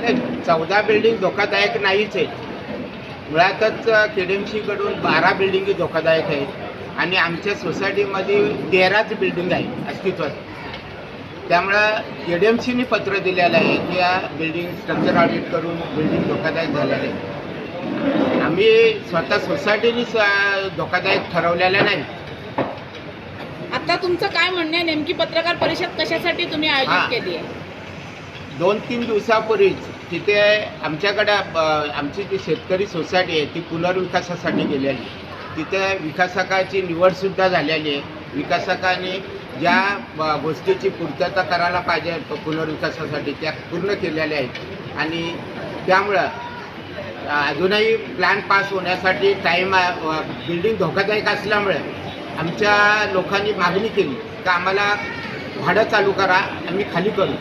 नाही, 14 बिल्डिंग धोकादायक नाहीच आहे. मुळातच केडीएमसीकडून 12 बिल्डिंगी धोकादायक आहेत आणि आमच्या सोसायटीमध्ये 13च बिल्डिंग आहे अस्तित्वात. त्यामुळं केडीएमसीने पत्र दिलेलं आहे की या बिल्डिंग स्ट्रक्चर ऑडिट करून बिल्डिंग धोकादायक झालेले आहे. आम्ही स्वतः सोसायटीनेच धोकादायक ठरवलेलं नाही. आता तुमचं काय म्हणणं आहे, नेमकी पत्रकार परिषद कशासाठी तुम्ही आयोजित केली आहे? 2-3 दिवसापूर्वीच तिथे आमच्याकडे आमची जी शेतकरी सोसायटी आहे ती पुनर्विकासासाठी गेलेली. तिथे विकासकाची निवडसुद्धा झालेली आहे. विकासकाने ज्या गोष्टीची पूर्तता करायला पाहिजे पुनर्विकासासाठी त्या पूर्ण केलेल्या आहेत आणि त्यामुळं अजूनही प्लॅन पास होण्यासाठी टाईम बिल्डिंग धोकादायक असल्यामुळे आमच्या लोकांनी मागणी केली की आम्हाला भाडं चालू करा, आम्ही खाली करू.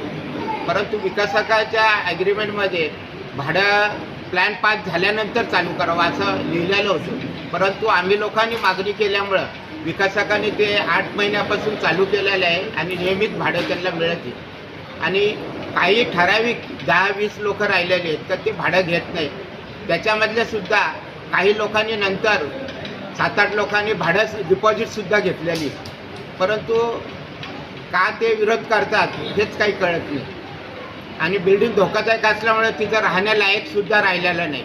परंतु विकासकाच्या ॲग्रीमेंटमध्ये भाडं प्लॅन पास झाल्यानंतर चालू करावं असं लिहिलेलं होतं. परंतु आम्ही लोकांनी मागणी केल्यामुळं विकासकाने ते 8 महिन्यापासून चालू केलेलं आहे आणि नियमित भाडं त्यांना मिळते. आणि काही ठराविक 10-20 लोक राहिलेले आहेत तर ते भाडं घेत नाहीत. त्याच्यामधलेसुद्धा काही लोकांनी नंतर 7-8 लोकांनी भाडं डिपॉझिटसुद्धा घेतलेली. परंतु का ते विरोध करतात हेच काही कळत नाही. आणि बिल्डिंग धोकादायक असल्यामुळे तिथं राहण्यालायकसुद्धा राहिलेलं नाही.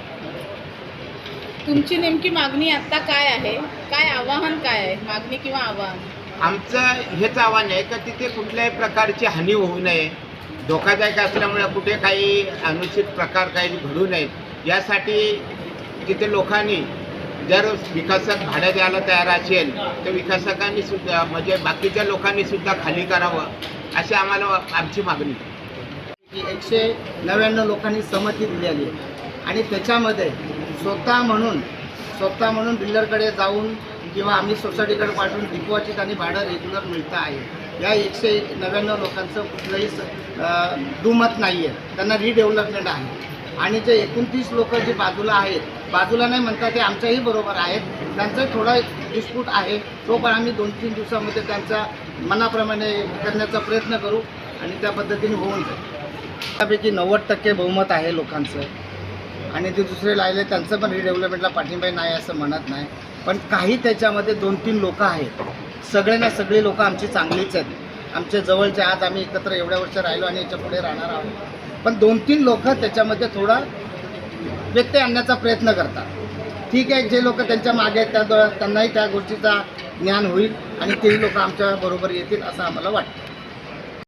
तुमची नेमकी मागणी आता काय आहे? काय आव्हान काय आहे, मागणी किंवा आव्हान? आमचं हेच आव्हान आहे का तिथे कुठल्याही प्रकारची हानी होऊ नये. धोकादायक असल्यामुळे कुठे काही अनुचित प्रकार काही घडू नयेत यासाठी तिथे लोकांनी जर विकासक भाडं द्यायला तयार असेल तर विकासकांनी सुद्धा म्हणजे बाकीच्या लोकांनी सुद्धा खाली करावं अशी आम्हाला आमची मागणी. 199 लोकांनी सहमती दिलेली आहे आणि त्याच्यामध्ये स्वतः म्हणून बिल्डरकडे जाऊन किंवा आम्ही सोसायटीकडे पाठवून डिपॉझिट आणि भाडं रेग्युलर मिळतं आहे. या 199 लोकांचं कुठलंही दुमत नाही आहे. त्यांना रिडेव्हलपमेंट आहे. आणि जे 29 लोक जे बाजूला नाही म्हणतात ते आमच्याही बरोबर आहेत. त्यांचा थोडा डिस्प्यूट आहे, तो पण आम्ही 2-3 दिवसामध्ये त्यांचा मनाप्रमाणे करण्याचा प्रयत्न करू आणि त्या पद्धतीने होऊन जाईल. त्यापैकी 90% बहुमत आहे लोकांचं आणि जे दुसरे राहिले त्यांचं पण रिडेव्हलपमेंटला पाठिंबा नाही असं म्हणत नाही. पण काही त्याच्यामध्ये 2-3 लोक आहेत. सगळे लोक आमची चांगलीच आहेत. आमच्या जवळचे आज आम्ही एकत्र एवढ्या वर्ष राहिलो आणि याच्या पुढे राहणार आहोत. पण 2-3 लोक त्याच्यामध्ये थोडा व्यत्यय आणण्याचा प्रयत्न करतात. ठीक आहे, जे लोक त्यांच्या मागे आहेत त्यांनाही त्या गोष्टीचा ज्ञान होईल आणि तेही लोक आमच्या बरोबर येतील असं आम्हाला वाटतं.